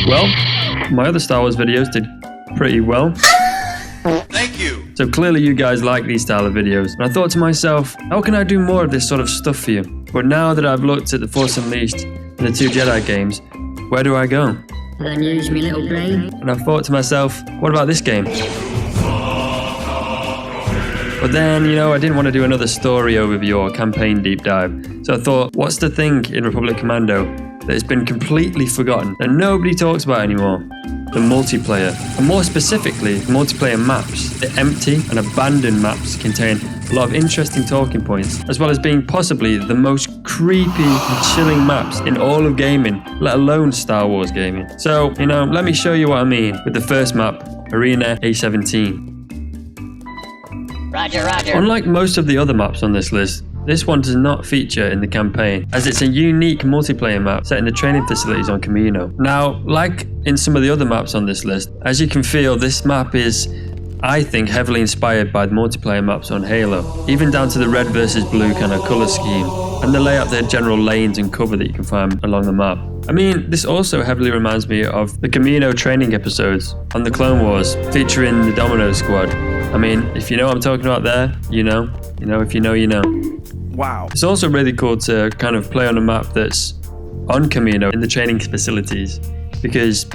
Well, my other Star Wars videos did pretty well. Thank you. So clearly you guys like these style of videos. And I thought to myself, how can I do more of this sort of stuff for you? But now that I've looked at The Force Unleashed and the 2 Jedi games, where do I go? Then use me little brain. And I thought to myself, what about this game? But then, you know, I didn't want to do another story overview or campaign deep dive. So I thought, what's the thing in Republic Commando that has been completely forgotten and nobody talks about anymore? The multiplayer. And more specifically, multiplayer maps. The empty and abandoned maps contain a lot of interesting talking points, as well as being possibly the most creepy and chilling maps in all of gaming, let alone Star Wars gaming. So, you know, let me show you what I mean with the first map, Arena A17. Roger, roger. Unlike most of the other maps on this list, this one does not feature in the campaign, as it's a unique multiplayer map set in the training facilities on Kamino. Now, like in some of the other maps on this list, as you can feel, this map is, I think, heavily inspired by the multiplayer maps on Halo, even down to the red versus blue kind of colour scheme, and the layout, the general lanes and cover that you can find along the map. I mean, this also heavily reminds me of the Kamino training episodes on the Clone Wars, featuring the Domino Squad. I mean, if you know what I'm talking about there, you know. You know, if you know, you know. Wow. It's also really cool to kind of play on a map that's on Kamino in the training facilities, because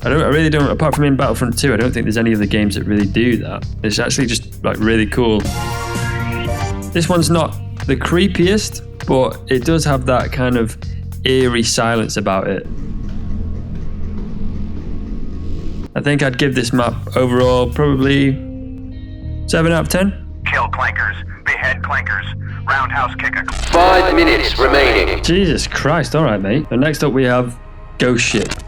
I really don't, apart from in Battlefront 2, I don't think there's any other games that really do that. It's actually just like really cool. This one's not the creepiest, but it does have that kind of eerie silence about it. I think I'd give this map overall probably 7 out of 10. Kill clankers, behead clankers, roundhouse kick a... 5 minutes remaining. Jesus Christ, alright mate. And next up we have Ghostship.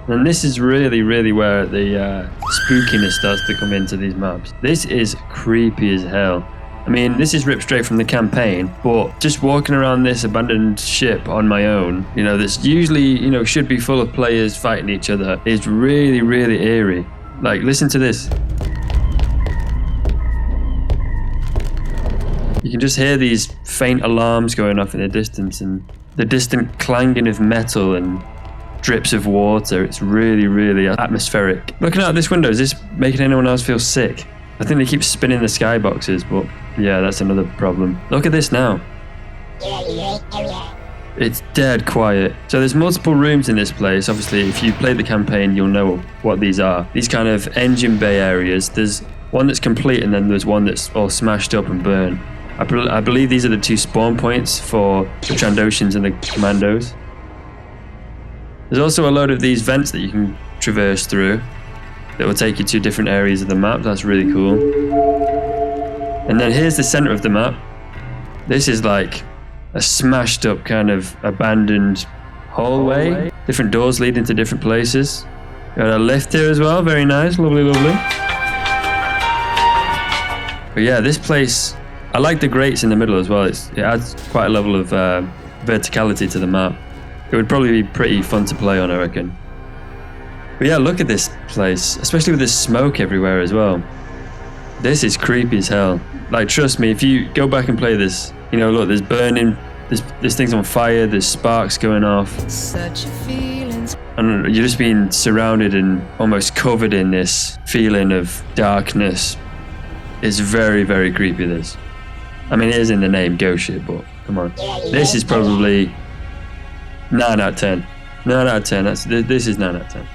And this is really, really where the spookiness starts to come into these maps. This is creepy as hell. I mean, this is ripped straight from the campaign, but just walking around this abandoned ship on my own, you know, that's usually, you know, should be full of players fighting each other, is really, really eerie. Like, listen to this. You can just hear these faint alarms going off in the distance and the distant clanging of metal and drips of water. It's really, really atmospheric. Looking out this window, is this making anyone else feel sick? I think they keep spinning the skyboxes, but yeah, that's another problem. Look at this now. It's dead quiet. So there's multiple rooms in this place. Obviously, if you play the campaign, you'll know what these are. These kind of engine bay areas. There's one that's complete and then there's one that's all smashed up and burned. I believe these are the 2 spawn points for the Trandoshans and the Commandos. There's also a load of these vents that you can traverse through that will take you to different areas of the map. That's really cool. And then here's the center of the map. This is like a smashed up kind of abandoned hallway. Different doors leading to different places. Got a lift here as well. Very nice. Lovely, lovely. But yeah, this place, I like the grates in the middle as well. It adds quite a level of verticality to the map. It would probably be pretty fun to play on, I reckon. But yeah, look at this place, especially with this smoke everywhere as well. This is creepy as hell. Like, trust me, if you go back and play this, you know, look, there's burning, this thing's on fire, there's sparks going off. And you're just being surrounded and almost covered in this feeling of darkness. It's very, very creepy, this. I mean, it is in the name, Ghostship, but come on. This is probably 9 out of 10. 9 out of 10, this is 9 out of 10.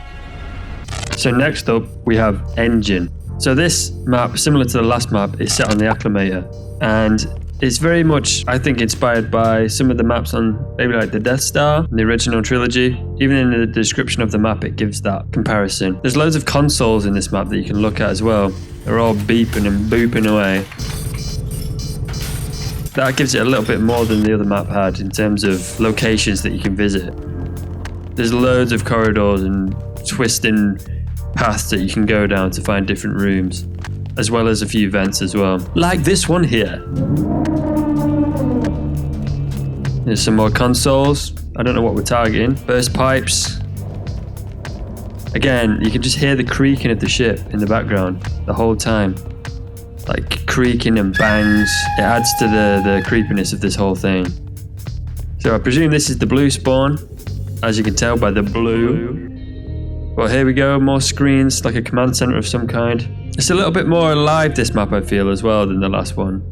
So next up, we have Engine. So this map, similar to the last map, is set on the Acclimator. And it's very much, I think, inspired by some of the maps on maybe like the Death Star, in the original trilogy. Even in the description of the map, it gives that comparison. There's loads of consoles in this map that you can look at as well. They're all beeping and booping away. That gives it a little bit more than the other map had in terms of locations that you can visit. There's loads of corridors and twisting paths that you can go down to find different rooms, as well as a few vents as well. Like this one here. There's some more consoles. I don't know what we're targeting. Burst pipes. Again, you can just hear the creaking of the ship in the background the whole time. Like creaking and bangs. It adds to the creepiness of this whole thing. So I presume this is the blue spawn, as you can tell by the blue. But here we go, more screens, like a command center of some kind. It's a little bit more alive, this map, I feel, as well, than the last one.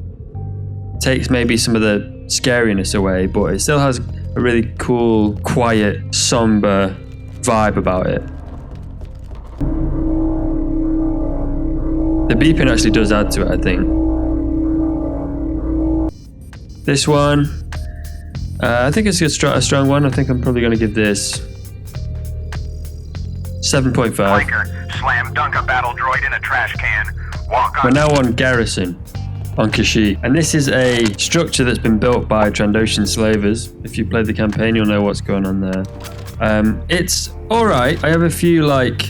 Takes maybe some of the scariness away, but it still has a really cool, quiet, somber vibe about it. The beeping actually does add to it, I think. This one, I think it's a strong one. I think I'm probably going to give this 7.5. Flanker, slam dunk a battle droid in a trash can. Walk on. We're now on Garrison, on Kachirho. And this is a structure that's been built by Trandoshan slavers. If you played the campaign, you'll know what's going on there. It's alright. I have a few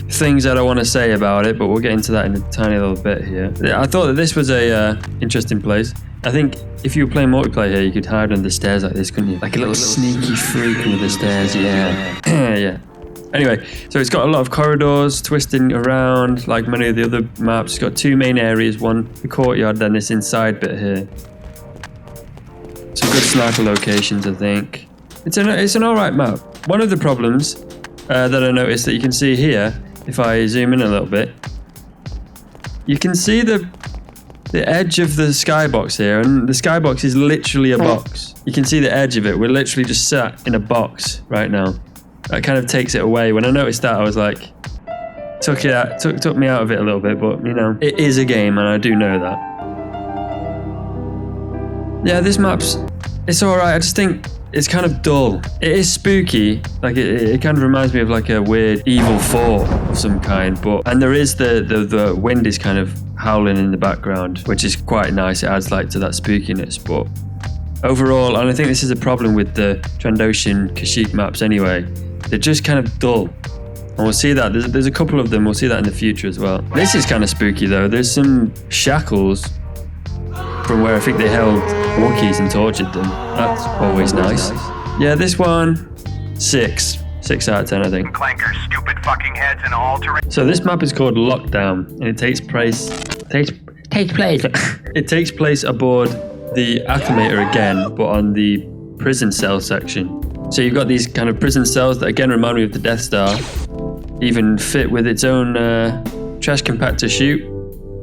things that I want to say about it, but we'll get into that in a tiny little bit here. I thought that this was a interesting place. I think if you were playing multiplayer here, you could hide under the stairs like this, couldn't you? Like a little sneaky freak under the stairs, yeah. Yeah. Anyway, so it's got a lot of corridors twisting around, like many of the other maps. It's got two main areas, one the courtyard, then this inside bit here. Some good sniper locations, I think. It's an alright map. One of the problems that I noticed that you can see here, if I zoom in a little bit, you can see the edge of the skybox here, and the skybox is literally a box. You can see the edge of it. We're literally just sat in a box right now. That kind of takes it away. When I noticed that, I was like, took me out of it a little bit, but you know, it is a game, and I do know that. Yeah, this map's, it's alright. I just think it's kind of dull. It is spooky. Like it kind of reminds me of like a weird evil fort of some kind. And there is the wind is kind of howling in the background, which is quite nice. It adds to that spookiness. But overall, and I think this is a problem with the Trandoshan Kachirho maps anyway, they're just kind of dull. And we'll see that. There's a couple of them. We'll see that in the future as well. This is kind of spooky though. There's some shackles from where I think they held Wookiees and tortured them. That's always nice. Yeah, this one, 6 out of 10, I think. Clankers, stupid fucking heads in all terrain. So this map is called Lockdown, and it takes place aboard the Acclimator again, but on the prison cell section. So you've got these kind of prison cells that again remind me of the Death Star, even fit with its own trash compactor chute,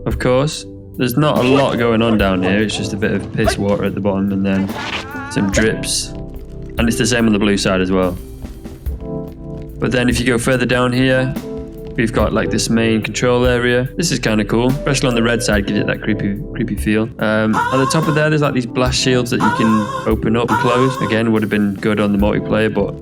of course. There's not a lot going on down here. It's just a bit of piss water at the bottom and then some drips. And it's the same on the blue side as well. But then if you go further down here, we've got this main control area. This is kind of cool, especially on the red side, gives it that creepy feel. On the top of there's these blast shields that you can open up and close. Again, would have been good on the multiplayer, but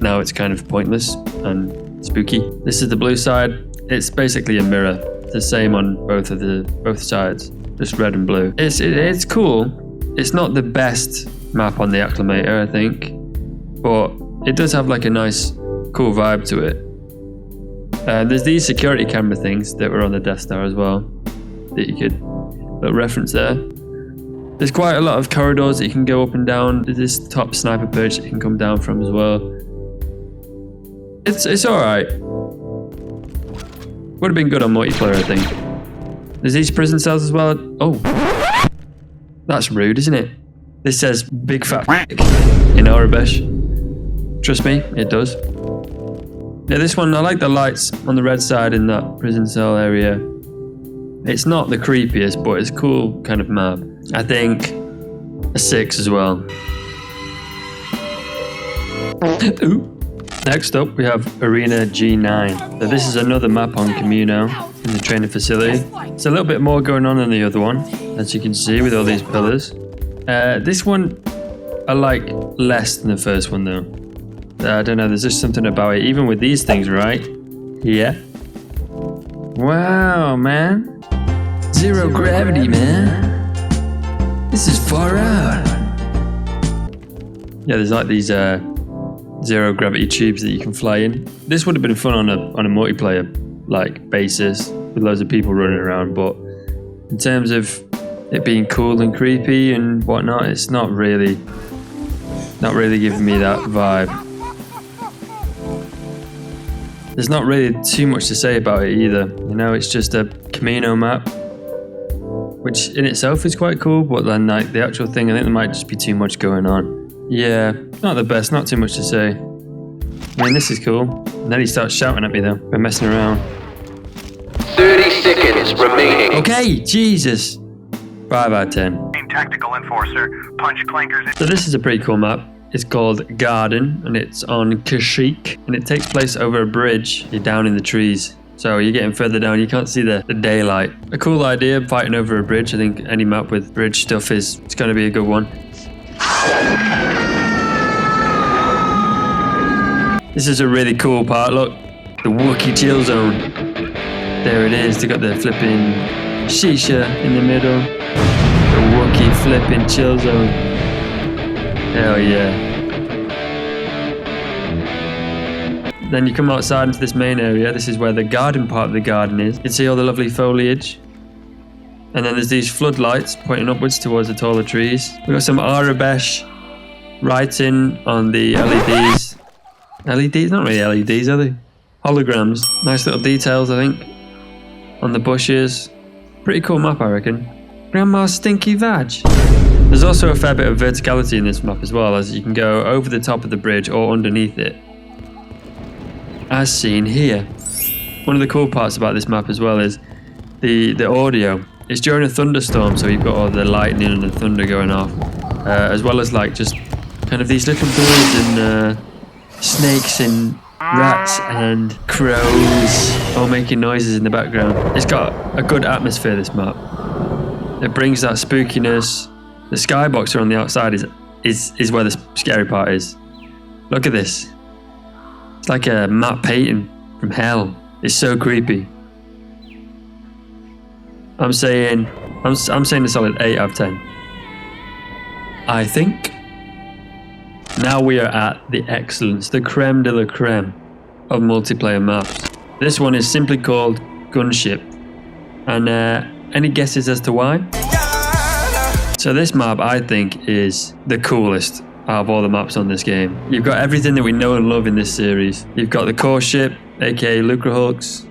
now it's kind of pointless and spooky. This is the blue side. It's basically a mirror. The same on both sides, just red and blue. It's cool. It's not the best map on the Acclimator, I think, but it does have a nice, cool vibe to it. There's these security camera things that were on the Death Star as well that you could reference there. There's quite a lot of corridors that you can go up and down. There's this top sniper perch that you can come down from as well. It's all right. Would have been good on multiplayer, I think. There's these prison cells as well. Oh, that's rude, isn't it? This says big fat in Arabic. Trust me, it does. Yeah, this one, I like the lights on the red side in that prison cell area. It's not the creepiest, but it's a cool kind of map. I think a 6 as well. Ooh. Next up, we have Arena G9. So this is another map on Commando in the training facility. It's a little bit more going on than the other one, as you can see with all these pillars. This one I like less than the first one though. I don't know, there's just something about it, even with these things, right? Yeah. Wow, man. Zero gravity, man. This is far out. Yeah, there's these zero gravity tubes that you can fly in. This would have been fun on a multiplayer basis with loads of people running around, but in terms of it being cool and creepy and whatnot, it's not really giving me that vibe. There's not really too much to say about it either. You know, it's just a Commando map, which in itself is quite cool, but then the actual thing, I think there might just be too much going on. Yeah, not the best, not too much to say. I mean, this is cool. And then he starts shouting at me though. We're messing around. 30 seconds remaining. Okay, Jesus. 5 out of 10. Tactical enforcer. Punch clankers. So this is a pretty cool map. It's called Garden, and it's on Kachirho, and it takes place over a bridge. You're down in the trees. So you're getting further down, you can't see the daylight. A cool idea, fighting over a bridge. I think any map with bridge stuff it's going to be a good one. This is a really cool part, look. The Wookiee chill zone. There it is, they got the flipping shisha in the middle. The Wookiee flipping chill zone. Hell yeah. Then you come outside into this main area. This is where the garden part of the garden is. You can see all the lovely foliage. And then there's these floodlights pointing upwards towards the taller trees. We've got some Arabesh writing on the LEDs. LEDs? Not really LEDs, are they? Holograms. Nice little details, I think. On the bushes. Pretty cool map, I reckon. Grandma's stinky vag. There's also a fair bit of verticality in this map as well, as you can go over the top of the bridge or underneath it. As seen here. One of the cool parts about this map as well is the audio. It's during a thunderstorm, so you've got all the lightning and the thunder going off, as well as like just kind of these little birds and snakes and rats and crows all making noises in the background. It's got a good atmosphere, this map. It brings that spookiness. The skyboxer on the outside is where the scary part is. Look at this. It's like a matte painting from hell. It's so creepy. I'm saying a solid 8 out of 10. I think. Now we are at the excellence, the creme de la creme of multiplayer maps. This one is simply called Gunship. And any guesses as to why? So this map, I think, is the coolest out of all the maps on this game. You've got everything that we know and love in this series. You've got the core ship, aka Lucrahulks.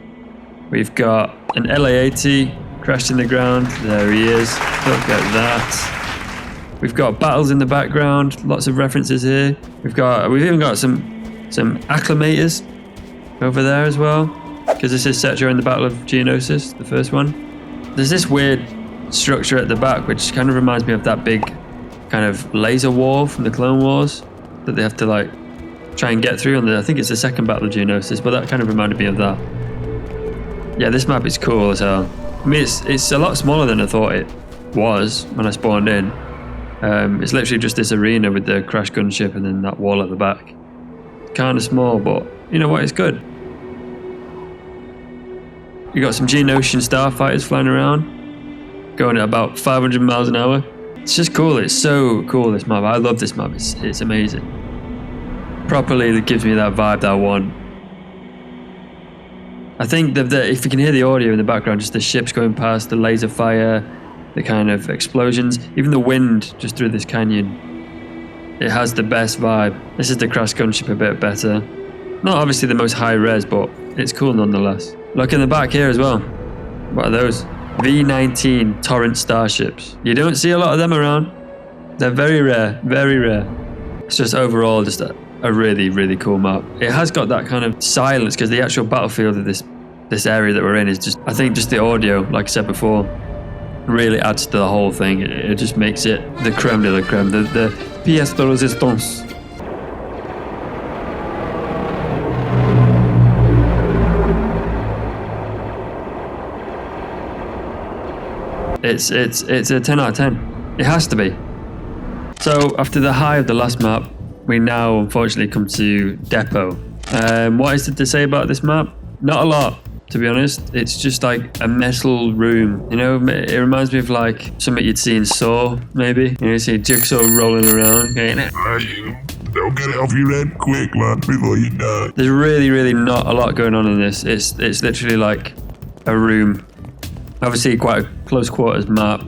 We've got an LA-80 crashed in the ground. There he is. Look at that. We've got battles in the background. Lots of references here. We've even got some acclimators over there as well, because this is set during the Battle of Geonosis, the first one. There's this weird structure at the back which kind of reminds me of that big kind of laser wall from the Clone Wars that they have to like try and get through. I think it's the second Battle of Geonosis, but that kind of reminded me of that. Yeah, this map is cool as hell. I mean, it's a lot smaller than I thought it was when I spawned in. It's literally just this arena with the crash gunship and then that wall at the back. It's kind of small, but you know what? It's good. You got some Geonosian starfighters flying around, going at about 500 miles an hour. It's just cool. It's so cool, this map. I love this map. It's amazing. Properly, it gives me that vibe that I want. I think that if you can hear the audio in the background, just the ships going past, the laser fire, the kind of explosions, even the wind just through this canyon, it has the best vibe. This is the crash gunship a bit better. Not obviously the most high res, but it's cool nonetheless. Look in the back here as well. What are those? V-19 Torrent starships. You don't see a lot of them around. They're very rare, very rare. It's just overall just a really, really cool map. It has got that kind of silence because the actual battlefield of this area that we're in is just, I think just the audio, like I said before, really adds to the whole thing. It just makes it the creme de la creme, the pièce de résistance. It's a 10 out of 10. It has to be. So after the high of the last map, we now unfortunately come to Depot. What is it to say about this map? Not a lot, to be honest. It's just like a metal room. You know, it reminds me of like something you'd see in Saw, maybe. You know, you see Jigsaw rolling around. Don't get it off your head quick, man, before you die. There's really, really not a lot going on in this. It's literally like a room. Obviously quite a close quarters map.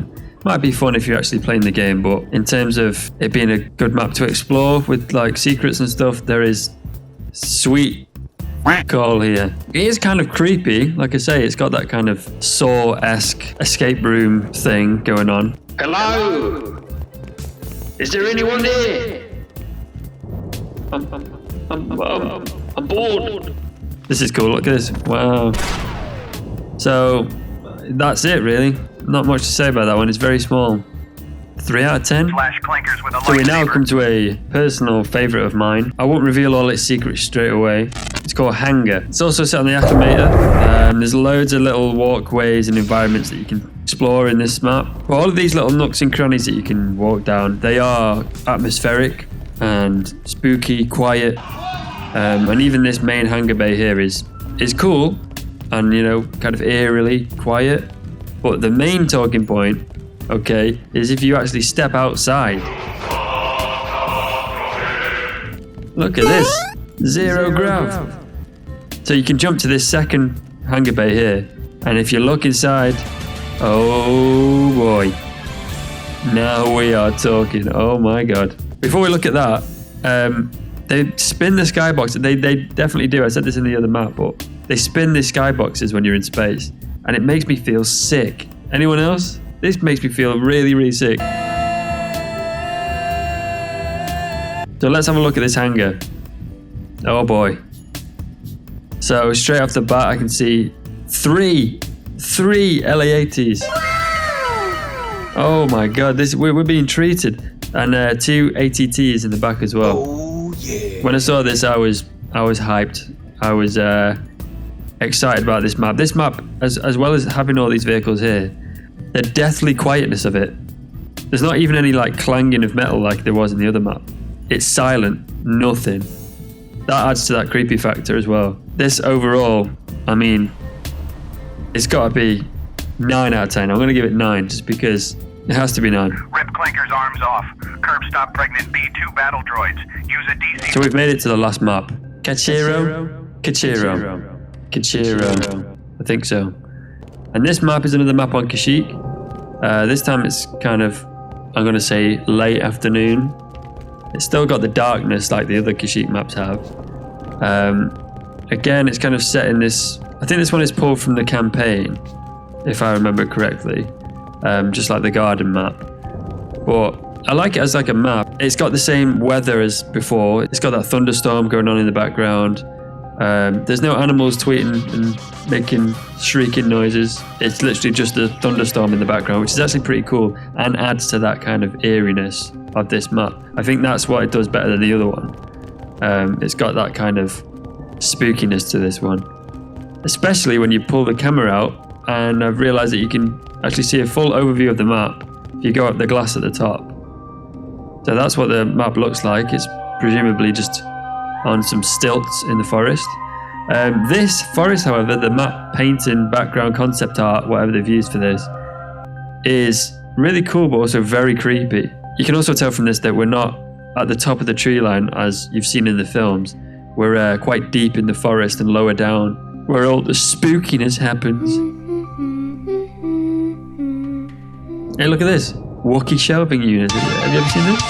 Might be fun if you're actually playing the game, but in terms of it being a good map to explore with like secrets and stuff, there is sweet call here. It is kind of creepy. Like I say, it's got that kind of Saw-esque escape room thing going on. Hello? Is there anyone there? I'm bored. This is cool. Look at this. Wow. So that's it, really. Not much to say about that one. It's very small. 3 out of 10. Flash clankers with a So we now lightsaber. come to a personal favourite of mine. I won't reveal all its secrets straight away. It's called Hangar. It's also set on the Acclimator. There's loads of little walkways and environments that you can explore in this map. But all of these little nooks and crannies that you can walk down, they are atmospheric and spooky, quiet. And even this main hangar bay here is cool and, you know, kind of eerily quiet. But the main talking point, okay, is if you actually step outside. Look at this. Zero grav. So you can jump to this second hangar bay here. And if you look inside, oh boy. Now we are talking. Oh my god. Before we look at that, they spin the skybox. They definitely do. I said this in the other map, but they spin the skyboxes when you're in space. And it makes me feel sick. Anyone else? This makes me feel really, really sick. So let's have a look at this hangar. Oh boy. So straight off the bat, I can see three LA-80s. Oh my god, we're being treated. And 2 ATTs in the back as well. Oh yeah. When I saw this, I was hyped. I was excited about this map. This map, as well as having all these vehicles here, the deathly quietness of it. There's not even any like clanging of metal like there was in the other map. It's silent, nothing. That adds to that creepy factor as well. This overall, I mean, it's got to be 9 out of 10. I'm going to give it 9 just because it has to be 9. Rip clankers arms off. Curb stop pregnant B2 battle droids. Use a DC. So we've made it to the last map. Kachirho? Kachirho. I think so. And this map is another map on Kashyyyk. This time it's kind of, I'm going to say, late afternoon. It's still got the darkness like the other Kashyyyk maps have. Again, it's kind of set in this... I think this one is pulled from the campaign, if I remember correctly. Just like the garden map. But I like it as like a map. It's got the same weather as before. It's got that thunderstorm going on in the background. There's no animals tweeting and making shrieking noises. It's literally just a thunderstorm in the background, which is actually pretty cool and adds to that kind of eeriness of this map. I think that's what it does better than the other one. It's got that kind of spookiness to this one, especially when you pull the camera out, and I've realized that you can actually see a full overview of the map if you go up the glass at the top. So that's what the map looks like. It's presumably just on some stilts in the forest. This forest, however, the map painting, background, concept art, whatever they've used for this, is really cool but also very creepy. You can also tell from this that we're not at the top of the tree line as you've seen in the films. We're quite deep in the forest and lower down, where all the spookiness happens. Hey, look at this. Wookiee shelving unit. Have you ever seen this?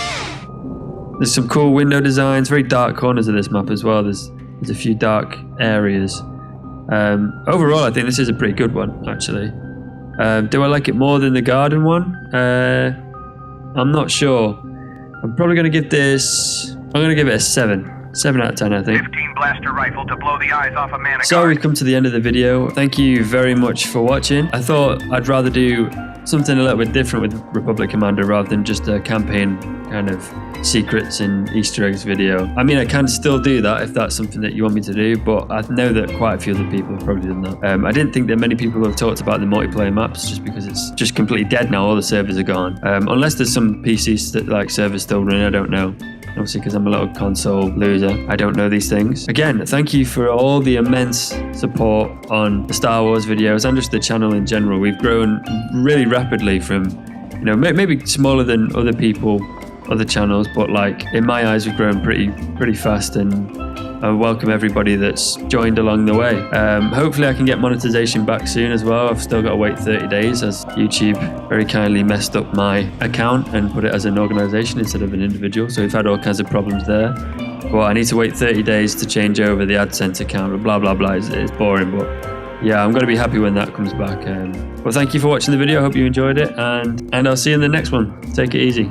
There's some cool window designs, very dark corners of this map as well. There's a few dark areas. Overall, I think this is a pretty good one, actually. Do I like it more than the garden one? I'm not sure. I'm probably going to give this... I'm going to give it a 7. 7 out of 10, I think. 15 blaster rifle to blow the eyes off a man. So we've come to the end of the video. Thank you very much for watching. I thought I'd rather do something a little bit different with Republic Commando rather than just a campaign kind of secrets and Easter eggs video. I mean, I can still do that if that's something that you want me to do, but I know that quite a few other people have probably done that. I didn't think that many people have talked about the multiplayer maps just because it's just completely dead now. All the servers are gone. Unless there's some PCs that like servers still running, I don't know. Obviously, because I'm a little console loser, I don't know these things. Again, thank you for all the immense support on the Star Wars videos and just the channel in general. We've grown really rapidly from, you know, maybe smaller than other people, other channels, but like in my eyes, we've grown pretty fast, and I welcome everybody that's joined along the way. Hopefully I can get monetization back soon as well. I've still got to wait 30 days as YouTube very kindly messed up my account and put it as an organization instead of an individual. So we've had all kinds of problems there. But I need to wait 30 days to change over the AdSense account, blah, blah, blah. It's boring, but yeah, I'm going to be happy when that comes back. Well, thank you for watching the video. I hope you enjoyed it, and I'll see you in the next one. Take it easy.